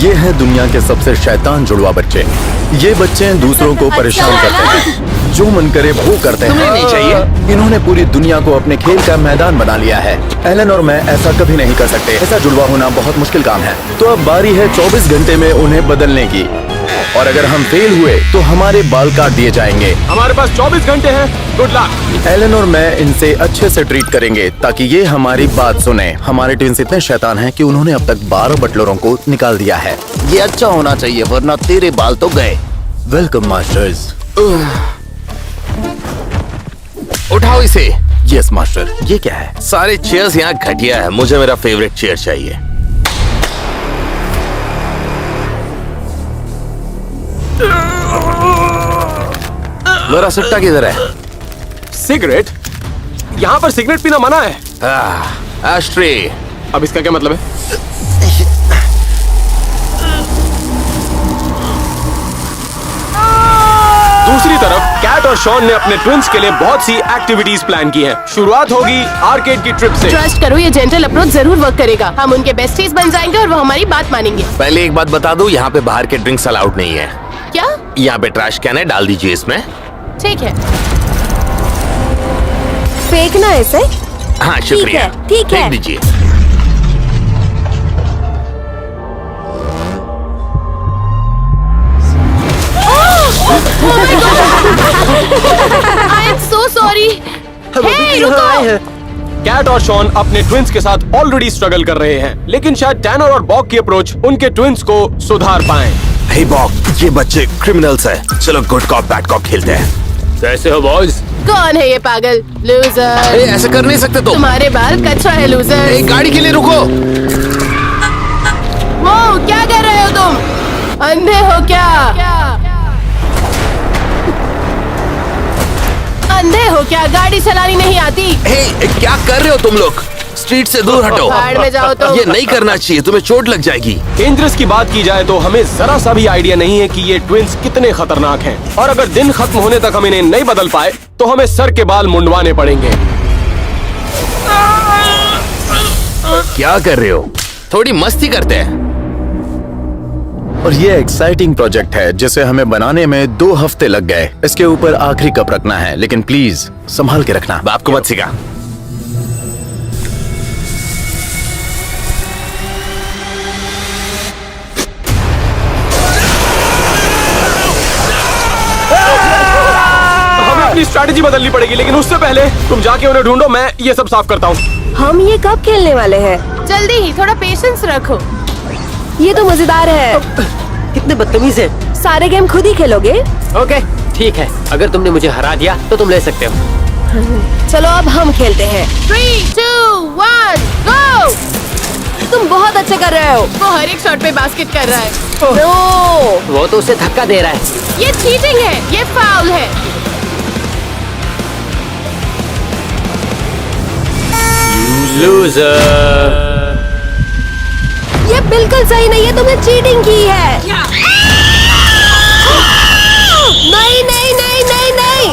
ये हैं दुनिया के सबसे शैतान जुड़वा बच्चे। ये बच्चे दूसरों को परेशान करते हैं, जो मन करे वो करते हैं। तुम्हें नहीं चाहिए? इन्होंने पूरी दुनिया को अपने खेल का मैदान बना लिया है। एलन और मैं ऐसा कभी नहीं कर सकते। ऐसा जुड़वा होना बहुत मुश्किल काम है। तो अब बारी है 24 घंटे में उन्हें बदलने की, और अगर हम फेल हुए तो हमारे बाल काट दिए जाएंगे। हमारे पास 24 घंटे हैं। Good luck. एलन और मैं इनसे अच्छे से ट्रीट करेंगे ताकि ये हमारी बात सुने। हमारे ट्विंस इतने शैतान हैं कि उन्होंने अब तक 12 बटलरों को निकाल दिया है। ये अच्छा होना चाहिए, वरना तेरे बाल तो गए। Welcome masters. उठाओ इसे। Yes master. ये क्या है? सारे चेयर्स यहाँ घटिया है, मुझे मेरा फेवरेट चेयर चाहिए। मेरा सिट्टा किधर है? सिगरेट? यहाँ पर सिगरेट पीना मना है। एस्ट्रे। अब इसका क्या मतलब है? दूसरी तरफ कैट और शॉन ने अपने ट्विंस के लिए बहुत सी एक्टिविटीज प्लान की हैं। शुरुआत होगी आर्केड की ट्रिप से। ट्रस्ट करो, ये जेंटल अप्रोच जरूर वर्क करेगा। हम उनके बेस्टीज बन जाएंगे और वो हमारी बात मानेंगे। पहले एक बात बता दूं, यहाँ पे बाहर के ड्रिंक्स अलाउड नहीं है। क्या? यहाँ पे ट्रैश कैन है, डाल दीजिए इसमें। ठीक है। फेंकना ऐसे? हाँ शुक्रिया। ठीक है। फेंक दीजिए। I am so sorry. हे रुको। कैट और शॉन अपने ट्विंस के साथ ऑलरेडी स्ट्रगल कर रहे हैं, लेकिन शायद टैनर और बॉक की अप्रोच उनके ट्विंस को सुधार पाए। हे बॉक, ये बच्चे क्रिमिनल्स हैं। चलो गुड कॉप बैड कॉप खेलते हैं। कैसे हो बॉयज? कौन है ये पागल? लूजर। ऐसे कर नहीं सकते तुम। तुम्हारे बाल कच्चा है लूजर। एक गाड़ी के लिए रुको। वो क्या कर रहे हो तुम? अंधे हो क्या? अंधे हो क्या? गाड़ी चलानी नहीं आती? हे, क्या कर रहे हो तुम लोग? स्ट्रीट से दूर हटो। बाहर में जाओ तो। ये नहीं करना चाहिए, तुम्हें चोट लग जाएगी। डेंजरस की बात की जाए तो हमें जरा सा भी आइडिया नहीं है कि ये ट्विंस कितने खतरनाक हैं, और अगर दिन खत्म होने तक हम इन्हें नहीं बदल पाए तो हमें सर के बाल मुंडवाने पड़ेंगे। क्या कर रहे हो? थोड़ी मस्ती करते हैं। और ये एक्साइटिंग प्रोजेक्ट है जिसे हमें बनाने में 2 हफ्ते लग गए। इसके ऊपर आखिरी कप रखना है, लेकिन प्लीज संभाल के रखना। बाप को मत सिखा। हमें अपनी स्ट्रैटेजी बदलनी पड़ेगी, लेकिन उससे पहले तुम जाके उन्हें ढूंढो, मैं ये सब साफ करता हूँ। हम ये कब खेलने वाले हैं? जल्दी ही, थोड़ा पेशेंस रखो। ये तो मजेदार है। कितने बदतमीज है। सारे गेम खुद ही खेलोगे? ओके ठीक है, अगर तुमने मुझे हरा दिया तो तुम ले सकते हो। चलो अब हम खेलते हैं। 3, 2, 1, गो! तुम बहुत अच्छे कर रहे हो। वो हर एक शॉट पे बास्केट कर रहा है। नो, वो तो उसे धक्का दे रहा है। ये चीटिंग है, ये फाउल है। लूजर। ये बिल्कुल सही नहीं है, तुमने चीटिंग की है। नहीं नहीं नहीं नहीं नहीं,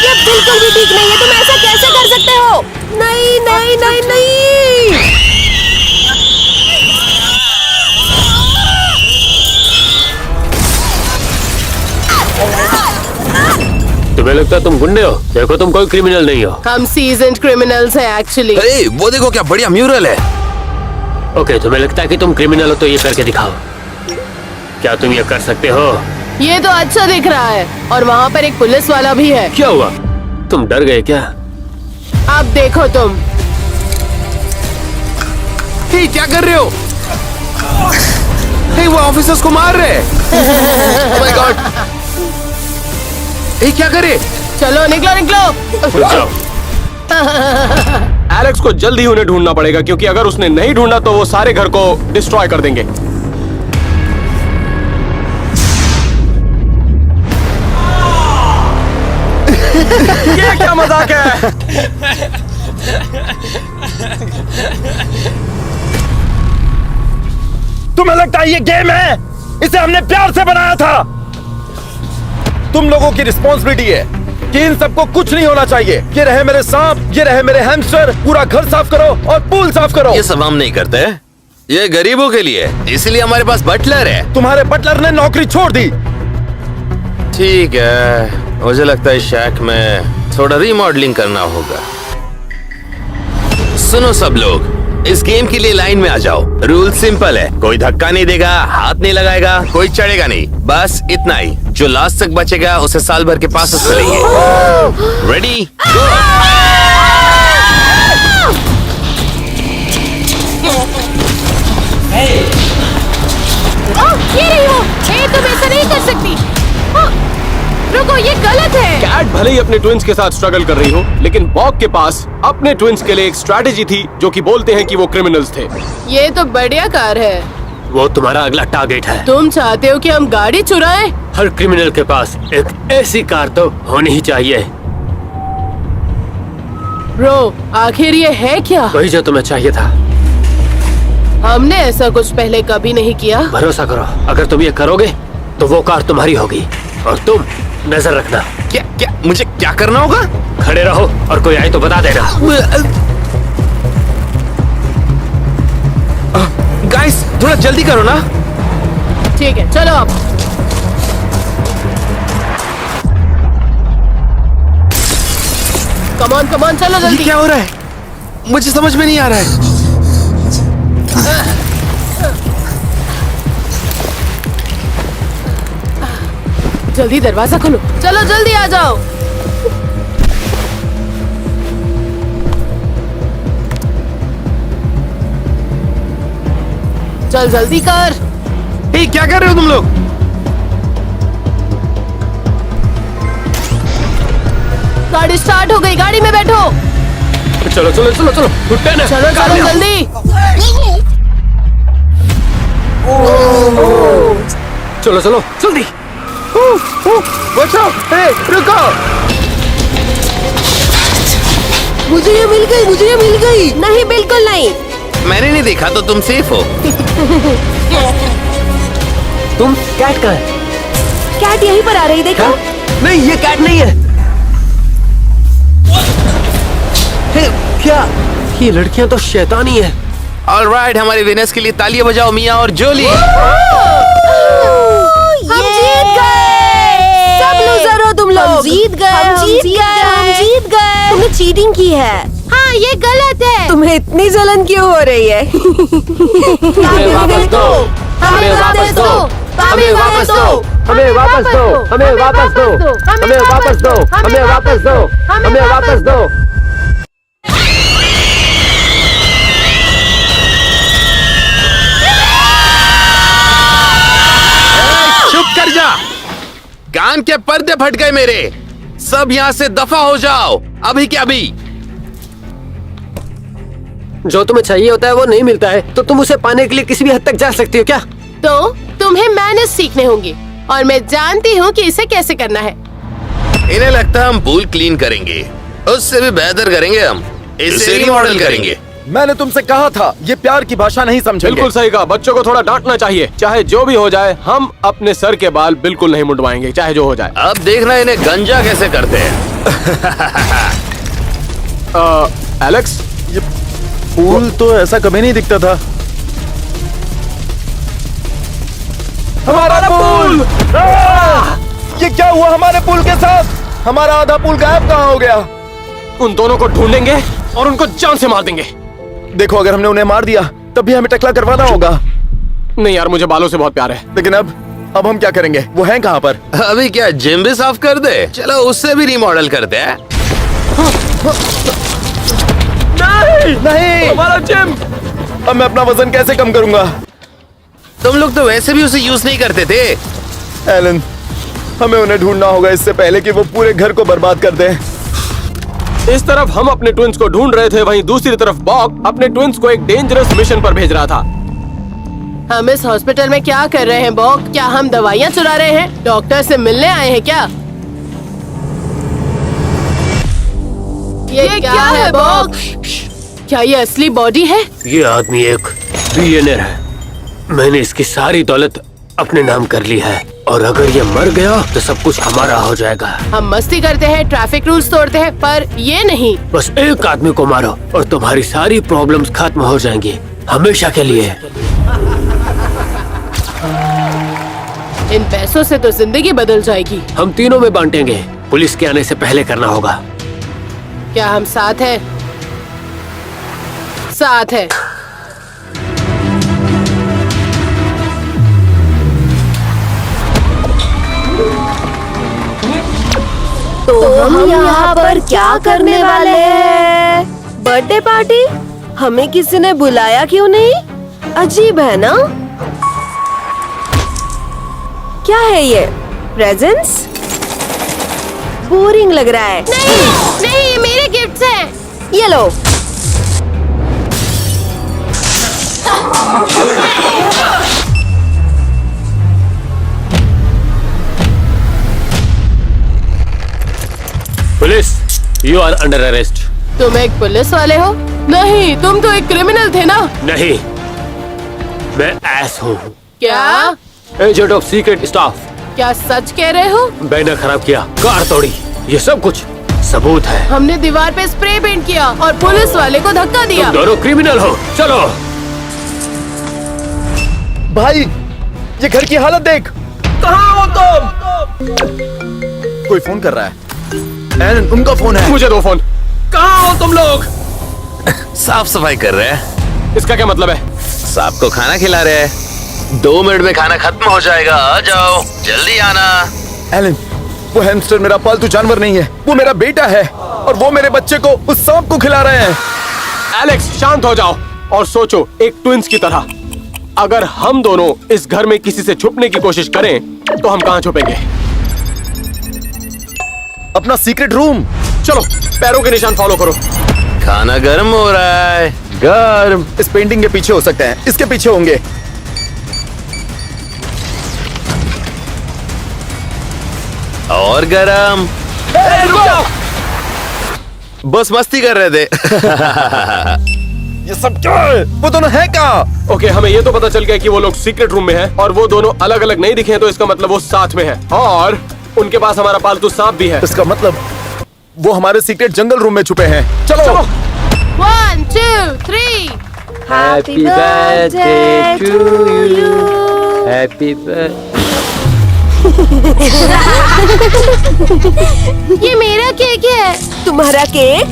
ये बिल्कुल भी ठीक नहीं है। तुम ऐसा कैसे कर सकते हो? नहीं नहीं नहीं नहीं। तुम्हें लगता है तुम गुंडे हो? देखो तुम कोई क्रिमिनल नहीं हो। हम सीजन्ड क्रिमिनल्स हैं एक्चुअली। अरे वो देखो क्या बढ़िया म्यूरल है। ओके, तुम्हें लगता है कि तुम क्रिमिनल हो तो ये करके दिखाओ। क्या तुम ये कर सकते हो? ये तो अच्छा दिख रहा है, और वहाँ पर एक पुलिस वाला भी है। क्या हुआ? तुम डर गए क्या? अब देखो तुम। हे, क्या कर रहे हो? हे, वो ऑफिसर्स को मार रहे हैं। Oh my God! हे, क्या करे? चलो निकलो निकलो। जाओ। एलेक्स को जल्द ही उन्हें ढूंढना पड़ेगा, क्योंकि अगर उसने नहीं ढूंढा तो वो सारे घर को डिस्ट्रॉय कर देंगे। ये क्या मजाक है? तुम्हें लगता है ये गेम है? इसे हमने प्यार से बनाया था। तुम लोगों की रिस्पॉन्सिबिलिटी है कि इन सबको कुछ नहीं होना चाहिए। ये रहे मेरे सांप, ये रहे मेरे हैमस्टर। पूरा घर साफ करो और पूल साफ करो। ये सब हम नहीं करते, ये गरीबों के लिए, इसलिए हमारे पास बटलर है। तुम्हारे बटलर ने नौकरी छोड़ दी। ठीक है, मुझे लगता है शैक में थोड़ा रीमॉडलिंग करना होगा। सुनो सब लोग, इस गेम के लिए लाइन में आ जाओ। रूल सिंपल है, कोई धक्का नहीं देगा, हाथ नहीं लगाएगा, कोई चढ़ेगा नहीं, बस इतना ही। जो लास्ट तक बचेगा उसे साल भर के पास मिलेंगे। रेडी गो। ये रही हो। तुम ऐसा नहीं कर सकती। रुको, ये गलत है। कैट भले ही अपने ट्विंस के साथ स्ट्रगल कर रही हो, लेकिन बॉग के पास अपने ट्विंस के लिए एक स्ट्रैटेजी थी जो कि बोलते हैं कि वो क्रिमिनल्स थे। ये तो बढ़िया कार है। वो तुम्हारा अगला टारगेट है। तुम चाहते हो कि हम गाड़ी चुराएं? हर क्रिमिनल के पास एक ऐसी कार तो होनी ही चाहिए। ब्रो, आखिर ये है क्या? वही जो तुम्हें चाहिए था। हमने ऐसा कुछ पहले कभी नहीं किया। भरोसा करो, अगर तुम ये करोगे तो वो कार तुम्हारी होगी। और तुम नजर रखना। क्या क्या मुझे क्या करना होगा? खड़े रहो और कोई आए तो बता देना। गाइस, थोड़ा जल्दी करो ना। ठीक है, चलो अब। कमॉन कमॉन, चलो ये जल्दी। क्या हो रहा है? मुझे समझ में नहीं आ रहा है। जल्दी दरवाजा खोलो। चलो जल्दी आ जाओ। चल जल्दी कर। हे, क्या कर रहे हो तुम लोग? गाड़ी स्टार्ट हो गई, गाड़ी में बैठो। चलो चलो चलो चलो, घुटने ना। चलो चलो जल्दी। चलो चलो जल्दी। बचाओ, हे, रुको। मुझे ये मिल गई, मुझे ये मिल गई। नहीं, बिल्कुल नहीं। मैंने नहीं देखा तो तुम सेफ हो। तुम कैट कहाँ है? कैट यहीं पर आ रही, देखो। नहीं, ये कैट नहीं है। हे, क्या ये लड़कियां तो शैतानी है। ऑलराइट, हमारी विनर्स के लिए तालियां बजाओ मिया और जोली। हम जीत गए। सब लूजर हो तुम लोग। हम जीत गए, हम जीत गए, हम जीत गए। तुमने चीटिंग की है। हाँ, ये गलत है। तुम्हें इतनी जलन क्यों हो रही है? हमें वापस दो, हमें वापस दो, हमें वापस दो, हमें वापस दो, हमें वापस दो, हमें वापस दो, हमें वापस दो, हमें वापस दो। चुप कर जा, कान के पर्दे फट गए मेरे। सब यहाँ से दफा हो जाओ, अभी के अभी। जो तुम्हें चाहिए होता है वो नहीं मिलता है, तो तुम उसे पाने के लिए किसी भी हद तक जा सकती हो क्या? तो तुम्हें मैनर्स सीखने होंगे और मैं जानती हूँ कि इसे कैसे करना है। इन्हें लगता है हम पूल क्लीन करेंगे, उससे भी बेहतर करेंगे हम। इसे रिमॉडल करेंगे। मैंने तुमसे कहा था, ये प्यार की भाषा नहीं समझेंगे। बिल्कुल सही कहा, बच्चों को थोड़ा डांटना चाहिए। चाहे जो भी हो जाए, हम अपने सर के बाल बिल्कुल नहीं मुंडवाएंगे, चाहे जो हो जाए। अब देखना इन्हें गंजा कैसे करते हैं। एलेक्स, ये पूल तो ऐसा कभी नहीं दिखता था। हमारा पूल! ये क्या हुआ हमारे पूल के साथ? हमारा आधा पूल गायब कहाँ हो गया? उन दोनों को ढूंढेंगे और उनको जान से मार देंगे। देखो, अगर हमने उन्हें मार दिया तब भी हमें टकला करवाना होगा। नहीं यार, मुझे बालों से बहुत प्यार है। लेकिन अब हम क्या करेंगे? वो हैं कहाँ पर? अभी क्या जिम भी साफ कर दे? चलो उससे भी रिमॉडल करते हैं। नहीं, हमारा जिम! अब मैं अपना वजन कैसे कम करूंगा? तुम लोग तो वैसे भी उसे यूज नहीं करते थे। एलन, हमें उन्हें ढूंढना होगा इससे पहले कि वो पूरे घर को बर्बाद कर दें। इस तरफ हम अपने ट्विंस को ढूंढ रहे थे, वहीं दूसरी तरफ बॉग अपने ट्विंस को एक डेंजरस मिशन पर भेज रहा था। हम इस हॉस्पिटल में क्या कर रहे हैं बॉग? क्या हम दवाइयाँ चुरा रहे हैं? डॉक्टर से मिलने आए हैं क्या? ये क्या है बॉग? क्या ये असली बॉडी है? ये आदमी एक बिलियनर है। मैंने इसकी सारी दौलत अपने नाम कर ली है, और अगर ये मर गया तो सब कुछ हमारा हो जाएगा। हम मस्ती करते हैं, ट्रैफिक रूल्स तोड़ते हैं, पर ये नहीं। बस एक आदमी को मारो और तुम्हारी सारी प्रॉब्लम्स खत्म हो जाएंगी, हमेशा के लिए। इन पैसों से तो जिंदगी बदल जाएगी। हम तीनों में बांटेंगे। पुलिस के आने से पहले करना होगा। क्या हम साथ हैं? साथ हैं। तो हम यहाँ पर क्या करने वाले हैं? Birthday party? हमें किसी ने बुलाया क्यों नहीं? अजीब है ना? क्या है ये? प्रेजेंट्स? बोरिंग लग रहा है। नहीं नहीं, ये मेरे गिफ्ट्स हैं। ये लो। Police, you are under arrest. तुम एक पुलिस वाले हो? नहीं, तुम तो एक क्रिमिनल थे ना? नहीं, मैं एस हूँ। क्या? Agent of secret staff. क्या सच कह रहे हो? बैनर खराब किया, कार तोड़ी, ये सब कुछ सबूत है। हमने दीवार पे स्प्रे पेंट किया और पुलिस वाले को धक्का दिया। तुम दोनों क्रिमिनल हो। चलो। भाई, ये घर की हालत देख। कहाँ हो तुम? कोई फोन कर रहा है। एलन, उनका फोन है। मुझे दो फोन। कहाँ हो तुम लोग? साफ सफाई कर रहे हैं। इसका क्या मतलब है? सांप को खाना खिला रहे हैं। 2 मिनट में खाना खत्म हो जाएगा, आ जाओ, जल्दी आना। एलन, वो हैमस्टर मेरा पालतू जानवर नहीं है, वो मेरा बेटा है और वो मेरे बच्चे को उस सांप को खिला रहे हैं। एलेक्स, शांत हो जाओ और सोचो एक ट्विंस की तरह। अगर हम दोनों इस घर में किसी से छुपने की कोशिश करें तो हम कहाँ छुपेंगे? अपना सीक्रेट रूम। चलो, पैरों के निशान फॉलो करो। खाना गर्म हो रहा है। गर्म। इस पेंटिंग के पीछे हो सकते हैं, इसके पीछे होंगे। और गरम। बस मस्ती कर रहे थे। ये सब क्या है? वो दोनों है कहाँ? ओके, हमें ये तो पता चल गया कि वो लोग सीक्रेट रूम में हैं और वो दोनों अलग अलग नहीं दिखे, तो इसका मतलब वो साथ में हैं और उनके पास हमारा पालतू सांप भी है। इसका मतलब वो हमारे सीक्रेट जंगल रूम में छुपे हैं। चलो। 1 2 3। Happy birthday to you. Happy ये मेरा केक है। तुम्हारा केक?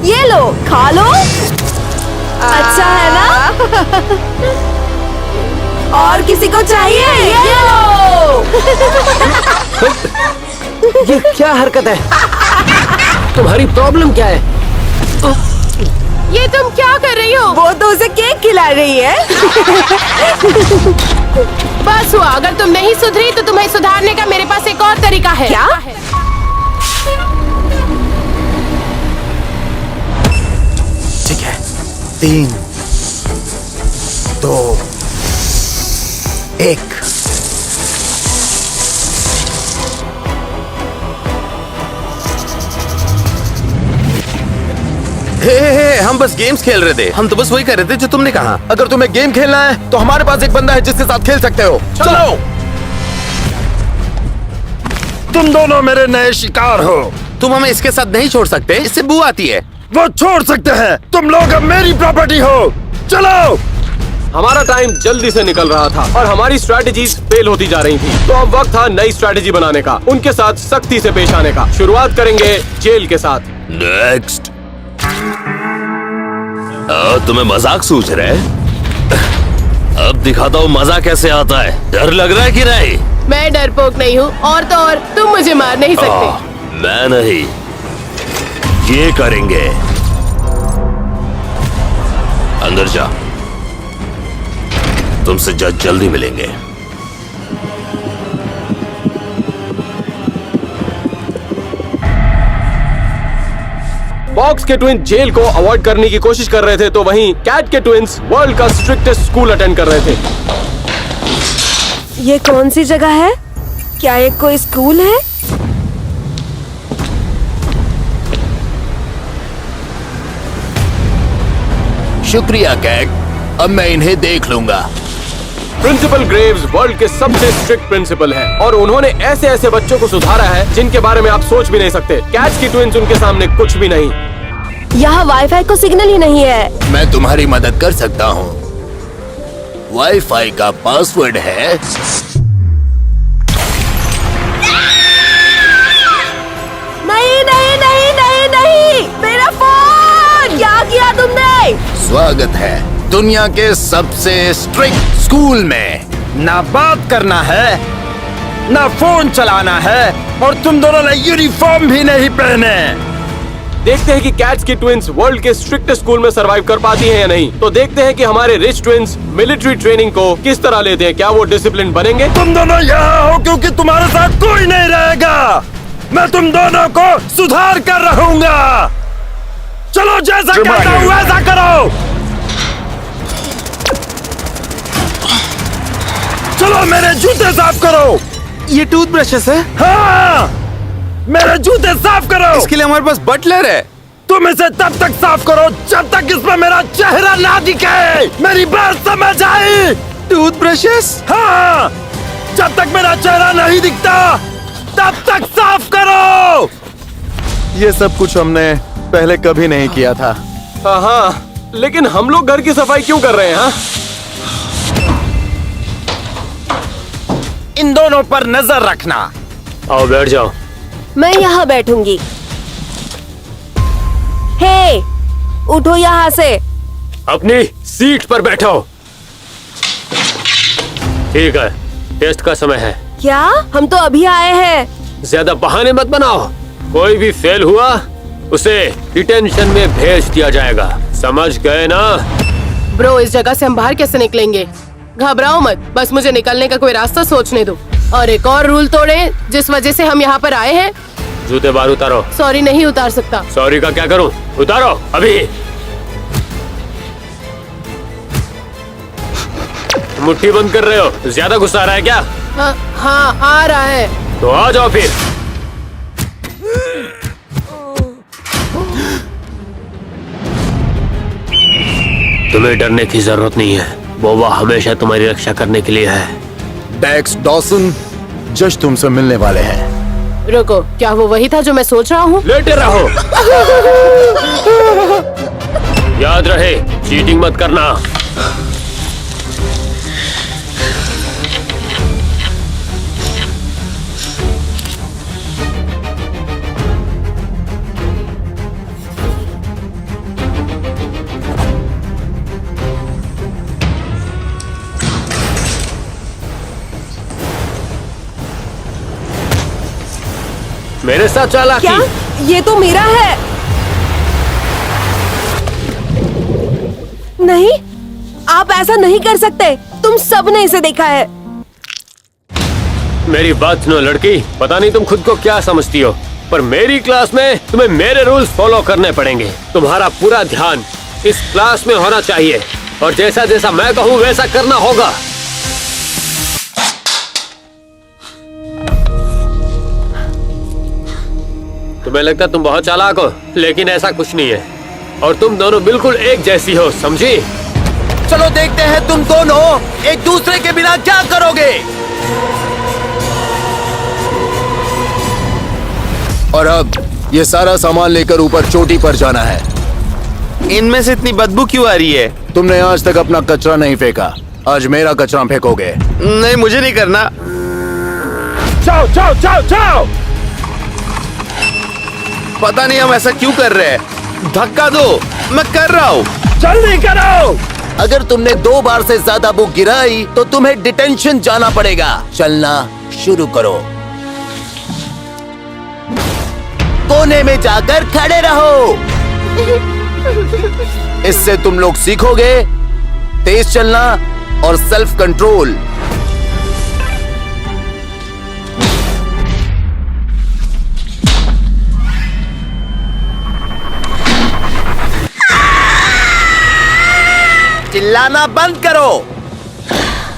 ये लो, खा लो। अच्छा है ना? और किसी को चाहिए? ये लो। ये क्या हरकत है? तुम्हारी प्रॉब्लम क्या है? ये तुम क्या कर रही हो? वो तो उसे केक खिला रही है। बस हुआ, अगर तुम नहीं सुधरी तो तुम्हें सुधारने का मेरे पास एक और तरीका है। क्या? ठीक है। 3 2 1। हे, हम बस गेम्स खेल रहे थे। हम तो बस वही कर रहे थे जो तुमने कहा। अगर तुम्हें गेम खेलना है तो हमारे पास एक बंदा है जिसके साथ खेल सकते हो। चलो। तुम दोनों मेरे नए शिकार हो। तुम हमें इसके साथ नहीं छोड़ सकते, इससे बू आती है। वो छोड़ सकते हैं। तुम लोग अब मेरी प्रॉपर्टी हो। चलो। हमारा टाइम जल्दी से निकल रहा था और हमारी स्ट्रैटेजीज फेल होती जा रही थी, तो अब वक्त था नई स्ट्रैटेजी बनाने का, उनके साथ सख्ती से पेश आने का। शुरुआत करेंगे जेल के साथ। नेक्स्ट। तुम्हें मजाक सूझ रहा है? अब दिखाता हूँ मजा कैसे आता है। डर लग रहा है कि नहीं? मैं डरपोक नहीं हूँ, और तो और तुम मुझे मार नहीं सकते। मैं नहीं, ये करेंगे। अंदर जा, तुमसे जज जल्दी मिलेंगे। बॉक्स के ट्विंस जेल को अवॉइड करने की कोशिश कर रहे थे, तो वहीं कैट के ट्विंस वर्ल्ड का स्ट्रिक्टेस्ट स्कूल अटेंड कर रहे थे। ये कौन सी जगह है? क्या ये कोई स्कूल है? शुक्रिया कैट, अब मैं इन्हें देख लूंगा। प्रिंसिपल ग्रेव्स वर्ल्ड के सबसे स्ट्रिक्ट प्रिंसिपल है और उन्होंने ऐसे ऐसे बच्चों को सुधारा है जिनके बारे में आप सोच भी नहीं सकते। कैट्स की ट्विंस उनके सामने कुछ भी नहीं। यहाँ वाईफाई को सिग्नल ही नहीं है। मैं तुम्हारी मदद कर सकता हूँ। वाईफाई का पासवर्ड है नहीं, मेरा फोन! क्या किया तुमने? स्वागत है दुनिया के सबसे स्ट्रिक्ट स्कूल में। ना बात करना है, ना फोन चलाना है, और तुम दोनों ने यूनिफॉर्म भी नहीं पहने। देखते हैं कि कैट्स की ट्विंस वर्ल्ड के स्ट्रिक्टेस्ट स्कूल में सरवाइव कर पाती हैं या नहीं। तो देखते हैं कि हमारे रिच ट्विंस मिलिट्री ट्रेनिंग को किस तरह लेते हैं। क्या वो डिसिप्लिन बनेंगे? तुम दोनों यहाँ हो क्योंकि तुम्हारे साथ कोई नहीं रहेगा। मैं तुम दोनों को सुधार कर रहूंगा। चलो जैसा कहता हूँ वैसा करो। चलो मेरे जूते साफ करो। ये टूथब्रशेस है? हाँ, मेरे जूते साफ करो। इसके लिए हमारे पास बटलर है। तुम इसे तब तक साफ करो जब तक इसमें मेरा चेहरा ना दिखे। मेरी बात समझ आई? टूथब्रशेस? हाँ, जब तक मेरा चेहरा नहीं दिखता तब तक साफ करो। ये सब कुछ हमने पहले कभी नहीं किया था। हाँ, लेकिन हम लोग घर की सफाई क्यों कर रहे हैं? हाँ? इन दोनों पर नजर रखना। आओ बैठ जाओ। मैं यहाँ बैठूंगी। हे, उठो यहाँ से। अपनी सीट पर बैठो। ठीक है, टेस्ट का समय है। क्या? हम तो अभी आए हैं। ज्यादा बहाने मत बनाओ। कोई भी फेल हुआ उसे डिटेंशन में भेज दिया जाएगा। समझ गए ना? ब्रो, इस जगह से हम बाहर कैसे निकलेंगे? घबराओ मत, बस मुझे निकलने का कोई रास्ता सोचने दो। और एक और रूल तोड़े जिस वजह से हम यहाँ पर आए हैं। जूते बाहर उतारो। सॉरी, नहीं उतार सकता। सॉरी का क्या करूं? उतारो अभी। मुट्ठी बंद कर रहे हो? ज्यादा गुस्सा आ रहा है क्या? हाँ, आ रहा है। तो आ जाओ फिर। तुम्हें डरने की जरूरत नहीं है। बोबा हमेशा तुम्हारी रक्षा करने के लिए है। डेक्स डॉसन, जज तुमसे मिलने वाले हैं। रुको, क्या वो वही था जो मैं सोच रहा हूँ? लेटे रहो। याद रहे, चीटिंग मत करना। मेरे साथ चालाकी। क्या? ये तो मेरा है। नहीं, आप ऐसा नहीं कर सकते। तुम सबने इसे देखा है। मेरी बात सुनो लड़की, पता नहीं तुम खुद को क्या समझती हो, पर मेरी क्लास में तुम्हें मेरे रूल्स फॉलो करने पड़ेंगे। तुम्हारा पूरा ध्यान इस क्लास में होना चाहिए और जैसा जैसा मैं कहूँ वैसा करना होगा। तुम्हें लगता तुम बहुत चालाक हो, लेकिन ऐसा कुछ नहीं है। और तुम दोनों बिल्कुल एक जैसी हो, समझी? चलो देखते हैं तुम दोनों एक दूसरे के बिना क्या करोगे। और अब ये सारा सामान लेकर ऊपर चोटी पर जाना है। इनमें से इतनी बदबू क्यों आ रही है? तुमने आज तक अपना कचरा नहीं फेंका, आज मेरा कचरा फेंकोगे। नहीं, मुझे नहीं करना। जाओ जाओ जाओ जाओ। पता नहीं हम ऐसा क्यों कर रहे हैं। धक्का दो, मैं कर रहा हूँ। जल्दी करो। अगर तुमने 2 बार से ज्यादा बुक गिराई तो तुम्हें डिटेंशन जाना पड़ेगा। चलना शुरू करो। कोने में जाकर खड़े रहो। इससे तुम लोग सीखोगे तेज चलना और सेल्फ कंट्रोल। चिल्लाना बंद करो।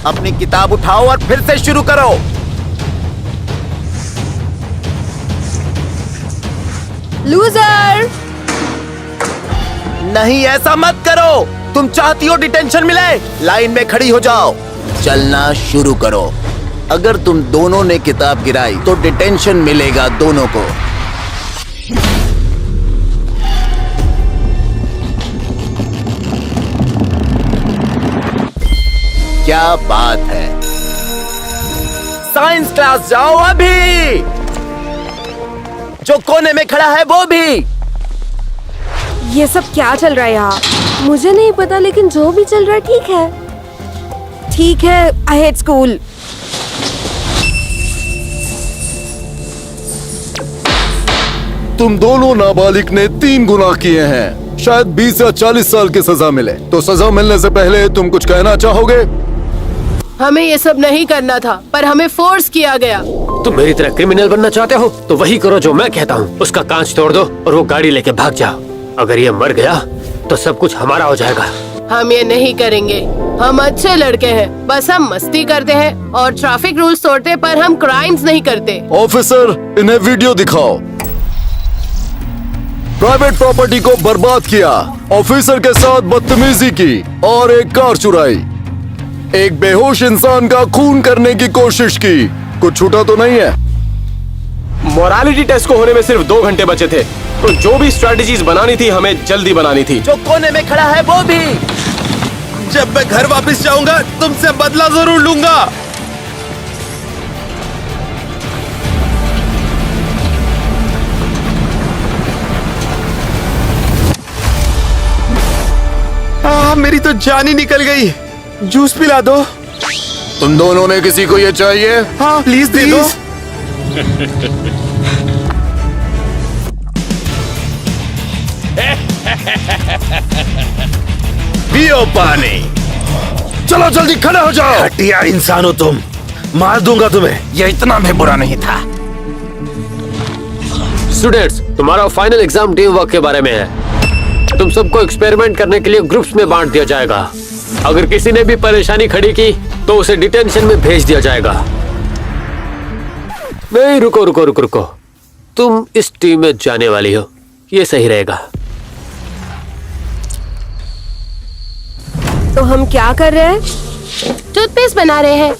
अपनी किताब उठाओ और फिर से शुरू करो। लूजर! नहीं, ऐसा मत करो। तुम चाहती हो डिटेंशन मिले? लाइन में खड़ी हो जाओ। चलना शुरू करो। अगर तुम दोनों ने किताब गिराई तो डिटेंशन मिलेगा दोनों को। क्या बात है। साइंस क्लास जाओ अभी। जो कोने में खड़ा है वो भी। ये सब क्या चल रहा है यहाँ? मुझे नहीं पता, लेकिन जो भी चल रहा है ठीक है। ठीक है, आई हेट स्कूल। तुम दोनों नाबालिग ने 3 गुनाह किए हैं। शायद 20 या 40 साल की सजा मिले। तो सजा मिलने से पहले तुम कुछ कहना चाहोगे? हमें ये सब नहीं करना था, पर हमें फोर्स किया गया। तुम मेरी तरह क्रिमिनल बनना चाहते हो तो वही करो जो मैं कहता हूँ। उसका कांच तोड़ दो और वो गाड़ी लेके भाग जाओ। अगर ये मर गया तो सब कुछ हमारा हो जाएगा। हम ये नहीं करेंगे। हम अच्छे लड़के हैं, बस हम मस्ती करते हैं और ट्रैफिक रूल्स तोड़ते, पर हम क्राइम्स नहीं करते। ऑफिसर, इन्हें वीडियो दिखाओ। प्राइवेट प्रॉपर्टी को बर्बाद किया, ऑफिसर के साथ बदतमीजी की और एक कार चुराई। एक बेहोश इंसान का खून करने की कोशिश की। कुछ छूटा तो नहीं है? मोरालिटी टेस्ट को होने में सिर्फ 2 घंटे बचे थे, तो जो भी स्ट्रेटजीज बनानी थी हमें जल्दी बनानी थी। जो कोने में खड़ा है वो भी। जब मैं घर वापस जाऊंगा तुमसे बदला जरूर लूंगा। मेरी तो जान ही निकल गई। जूस पिला दो। तुम दोनों ने किसी को ये चाहिए? हाँ प्लीज दे दो। पियो पानी। चलो जल्दी खड़े हो जाओ। घटिया इंसान हो तुम, मार दूंगा तुम्हें। ये इतना भी बुरा नहीं था। स्टूडेंट्स, तुम्हारा फाइनल एग्जाम टीम वर्क के बारे में है। तुम सबको एक्सपेरिमेंट करने के लिए ग्रुप्स में बांट दिया जाएगा। अगर किसी ने भी परेशानी खड़ी की तो उसे डिटेंशन में भेज दिया जाएगा। नहीं, रुको रुको रुको रुको। तुम इस टीम में जाने वाली हो, ये सही रहेगा। तो हम क्या कर रहे हैं? टूथपेस्ट बना रहे हैं।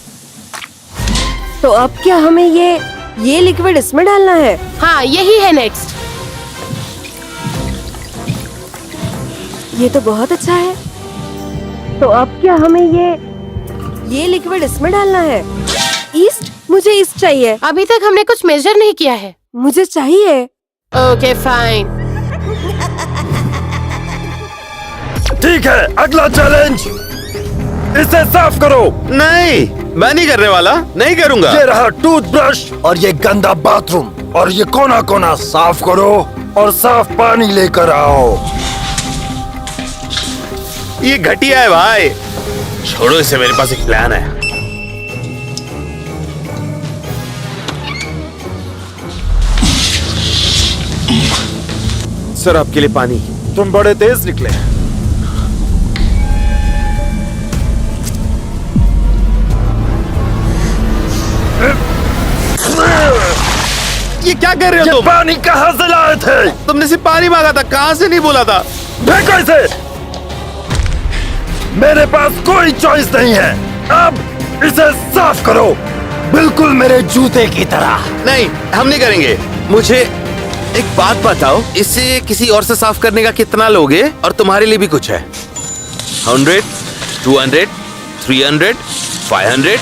तो अब क्या हमें ये लिक्विड इसमें डालना है? हाँ, यही है नेक्स्ट। ये तो बहुत अच्छा है। तो अब क्या हमें ये लिक्विड इसमें डालना है? ईस्ट, मुझे ईस्ट चाहिए। अभी तक हमने कुछ मेजर नहीं किया है। मुझे चाहिए। Okay fine. ठीक है, अगला चैलेंज, इसे साफ करो। नहीं, मैं नहीं करने वाला, नहीं करूंगा। ये रहा टूथब्रश और ये गंदा बाथरूम, और ये कोना कोना साफ करो और साफ पानी लेकर आओ। ये घटिया है भाई, छोड़ो इसे। मेरे पास एक प्लान है। सर, आपके लिए पानी। तुम बड़े तेज निकले। ये क्या कर रहे हो तुम? पानी कहाँ से लाए थे? तुमने सिर्फ पानी मांगा था, कहाँ से नहीं बोला था। फेंको इसे। मेरे पास कोई चॉइस नहीं है। अब इसे साफ करो, बिल्कुल मेरे जूते की तरह। नहीं, हम नहीं करेंगे। मुझे एक बात बताओ, इसे किसी और से साफ करने का कितना लोगे? और तुम्हारे लिए भी कुछ है। 100, 200, 300, 500।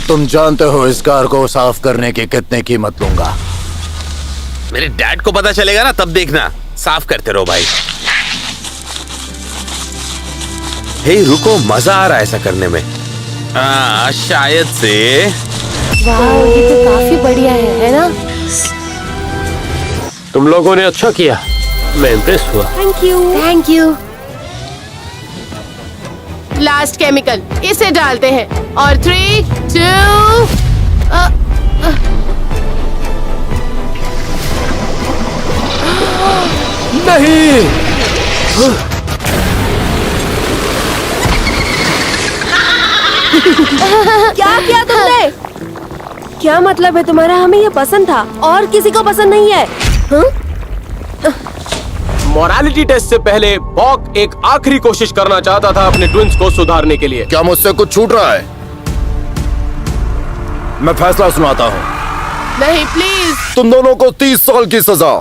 तुम जानते हो इस कार को साफ करने की कितने कीमत लूंगा? मेरे डैड को पता चलेगा ना, तब देखना। साफ करते रहो भाई। हे रुको, मजा आ रहा है ऐसा करने में। शायद से। वाह, ये तो काफी बढ़िया है ना? तुम लोगों ने अच्छा किया, मैं इम्प्रेस हुआ। Thank you. Thank you. Last chemical, इसे डालते हैं और 3, 2 नहीं, क्या किया तुमने? क्या मतलब है तुम्हारा? हमें ये पसंद था और किसी को पसंद नहीं है। मोरालिटी टेस्ट से पहले बॉक एक आखिरी कोशिश करना चाहता था अपने ट्विंस को सुधारने के लिए। क्या मुझसे कुछ छूट रहा है? मैं फैसला सुनाता हूँ। नहीं प्लीज, तुम दोनों को 30 साल की सजा।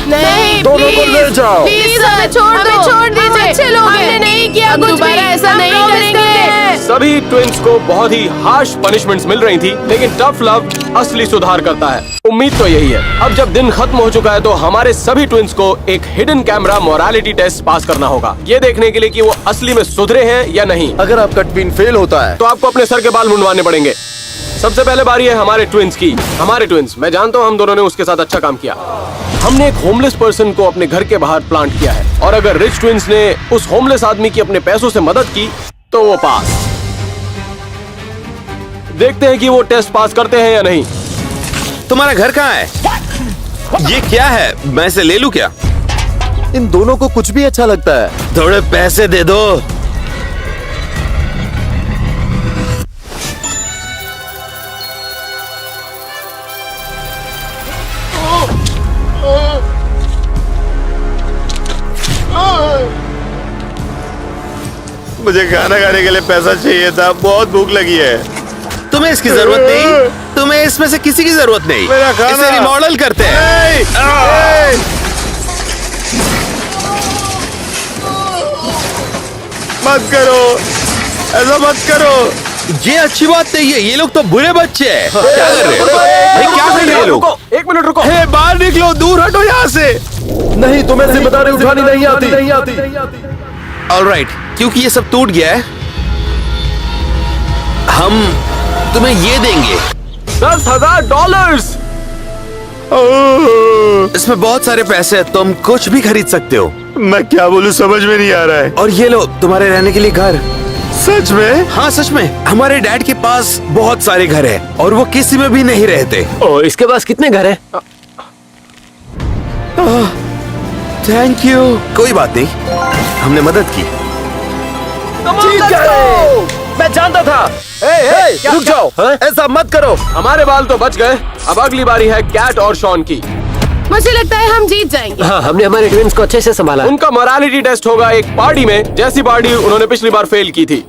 नहीं दोनों को ले जाओ। प्लीज हमें छोड़ दीजिए। अच्छे लोग हैं। हमने नहीं किया कुछ भी। दोबारा ऐसा नहीं करेंगे। सभी ट्विंस को बहुत ही हार्श पनिशमेंट्स मिल रही थी, लेकिन टफ लव असली सुधार करता है। उम्मीद तो यही है। अब जब दिन खत्म हो चुका है तो हमारे सभी ट्विंस को एक hidden camera morality test pass करना होगा, ये देखने के लिए कि वो असली में सुधरे हैं या नहीं। अगर आपका ट्विन फेल होता है तो आपको अपने सर के बाल मुंडवाने पड़ेंगे। सबसे पहले बारी है हमारे ट्विंस की। हमारे ट्विंस, मैं जानता हूँ हम दोनों ने उसके साथ अच्छा काम किया। हमने एक होमलेस पर्सन को अपने घर के बाहर प्लांट किया है, और अगर रिच ट्विंस ने उस होमलेस आदमी की अपने पैसों से मदद की तो वो पास। देखते हैं कि वो टेस्ट पास करते हैं या नहीं। तुम्हारा घर कहाँ है? ये क्या है? मैं इसे ले लूं क्या? इन दोनों को कुछ भी अच्छा लगता है। थोड़े पैसे दे दो। मुझे खाना खाने के लिए पैसा चाहिए था, बहुत भूख लगी है। तुम्हें इसकी जरूरत नहीं, तुम्हें इसमें से किसी की जरूरत नहीं। मेरा खाना। इसे रिमॉडल करते हैं। मत करो, ऐसा मत करो। ये अच्छी बात नहीं है, ये लोग तो बुरे बच्चे हैं। क्या कर रहे हो? भाई, क्या कर रहे हैं ये लोग? एक मिनट रुको। हे, बाहर निकलो, दूर हटो यहाँ से। नहीं, तुम्हें जिम्मेदारी उठानी नहीं आती। ऑलराइट, क्योंकि ये सब टूट गया है, हम तुम्हें ये देंगे। $10,000। इसमें बहुत सारे पैसे हैं, तुम कुछ भी खरीद सकते हो। मैं क्या बोलूं, समझ में नहीं आ रहा है। और ये लो, तुम्हारे रहने के लिए घर। सच में? हाँ, सच में। हमारे डैड के पास बहुत सारे घर हैं और वो किसी में भी नहीं रहते। ओ, इसके पास कितने घर हैं? Thank you. कोई बात नहीं, हमने मदद की। जीत गए। मैं जानता था। रुक जाओ, ऐसा मत करो। हमारे बाल तो बच गए। अब अगली बारी है कैट और शॉन की। मुझे लगता है हम जीत जाएंगे। हाँ, हमने हमारे ट्विंस को अच्छे से संभाला। उनका मोरालिटी टेस्ट होगा एक पार्टी में, जैसी पार्टी उन्होंने पिछली बार फेल की थी।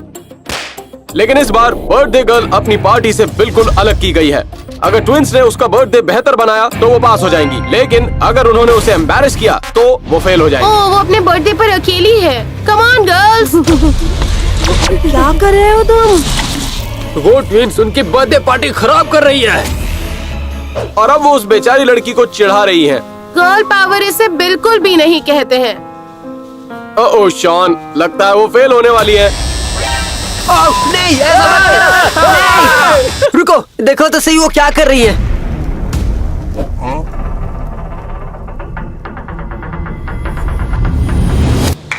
लेकिन इस बार बर्थडे गर्ल अपनी पार्टी से बिल्कुल अलग की गई है। अगर ट्विंस ने उसका बर्थडे बेहतर बनाया तो वो पास हो जाएंगी, लेकिन अगर उन्होंने उसे एम्बैरेस किया तो वो फेल हो जाएंगी। ओह, वो अपने बर्थडे पर अकेली है। Come on girls. क्या कर रहे हो तुम? वो ट्विंस उनकी बर्थडे पार्टी खराब कर रही है, और अब वो उस बेचारी लड़की को चिढ़ा रही है। गर्ल पावर इसे बिल्कुल भी नहीं कहते हैं। ओह शॉन, लगता है वो फेल होने वाली है। नहीं, रुको, देखो तो सही वो क्या कर रही है।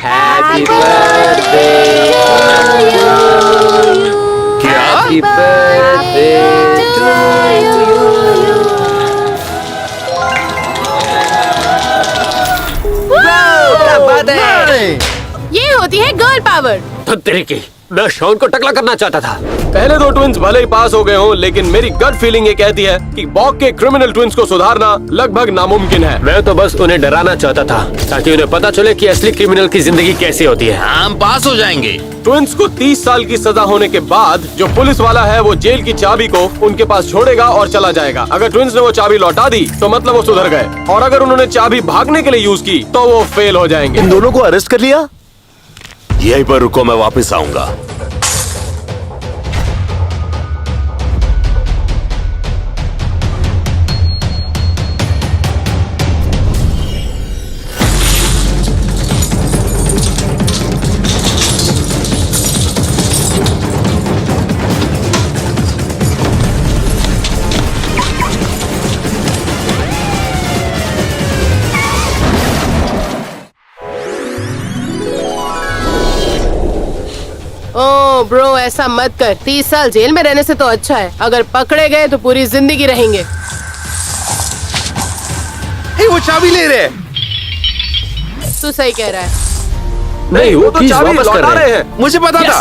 Happy birthday to you. क्या? Happy birthday to you. क्या बात है? ये होती है गर्ल पावर। तो तेरे की, मैं शॉन को टकला करना चाहता था। पहले दो ट्विंस भले ही पास हो गए हों, लेकिन मेरी गट फीलिंग ये कहती है कि बॉक के क्रिमिनल ट्विंस को सुधारना लगभग नामुमकिन है। मैं तो बस उन्हें डराना चाहता था, ताकि उन्हें पता चले कि असली क्रिमिनल की जिंदगी कैसी होती है। हम पास हो जाएंगे। ट्विंस को 30 साल की सजा होने के बाद जो पुलिस वाला है वो जेल की चाबी को उनके पास छोड़ेगा और चला जाएगा। अगर ट्विंस ने वो चाबी लौटा दी तो मतलब वो सुधर गए, और अगर उन्होंने चाबी भागने के लिए यूज की तो वो फेल हो जाएंगे। इन दोनों को अरेस्ट कर लिया। यहीं पर रुको, मैं वापस आऊंगा। ओह ब्रो, ऐसा मत कर। 30 साल जेल में रहने से तो अच्छा है अगर पकड़े गए तो पूरी जिंदगी रहेंगे। वो चाबी ले रहे। तू सही कह रहा है। नहीं, वो तो Please, चाबी वापस लौटा कर रहे रहे हैं। मुझे पता था।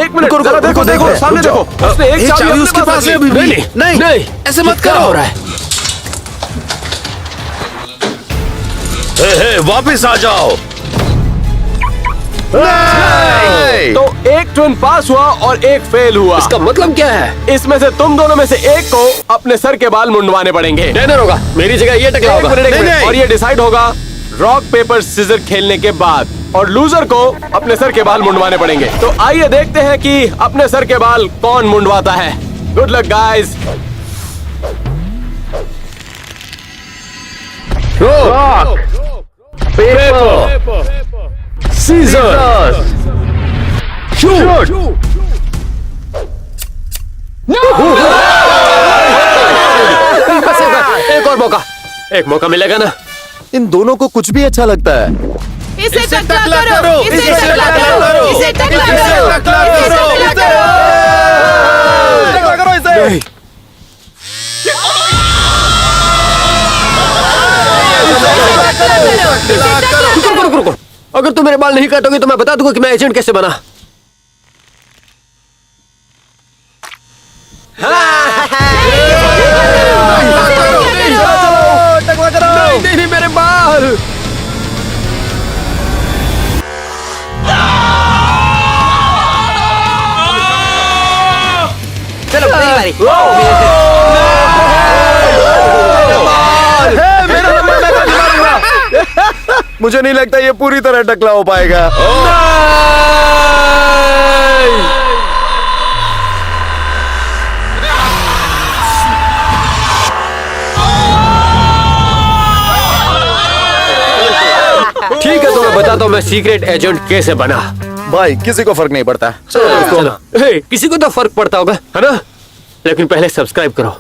एक मिनट, जरा देखो, देखो सामने देखो। उसने एक चाबी उसके पास है अभी भी। नहीं, ऐसे मत करो। हो रहा है? वापस आ जाओ। तो एक ट्विन पास हुआ और एक फेल हुआ। इसका मतलब क्या है? इसमें से तुम दोनों में से एक को अपने सर के बाल मुंडवाने पड़ेंगे। डिनर होगा, मेरी जगह ये टकला एक होगा। मिनट, एक नहीं, मिनट। नहीं। और ये डिसाइड होगा रॉक पेपर सीजर खेलने के बाद, और लूजर को अपने सर के बाल मुंडवाने पड़ेंगे। तो आइए देखते हैं कि अपने सर के बाल कौन मुंडवाता है। Good luck guys. Rock paper scissors shoot. एक और मौका, एक मौका मिलेगा ना? इन दोनों को कुछ भी अच्छा लगता है। इसे टकला करो, इसे टकला करो, इसे टकला करो, इसे टकला करो। टकला करो इसे। रुको रुको रुको, अगर तुम मेरे बाल नहीं काटोगे तो मैं बता दूंगा कि मैं एजेंट कैसे बना। टकला करो। नहीं नहीं, मेरे बाल। चलो मेरी बारी। मेरा नंबर लगा दिमाग। मुझे नहीं लगता ये पूरी तरह टकला हो पाएगा। ठीक है, तो मैं बताता हूँ मैं सीक्रेट एजेंट कैसे बना। भाई किसी को फर्क नहीं पड़ता। चलो, किसी को तो फर्क पड़ता होगा, है ना? लेकिन पहले सब्सक्राइब करो।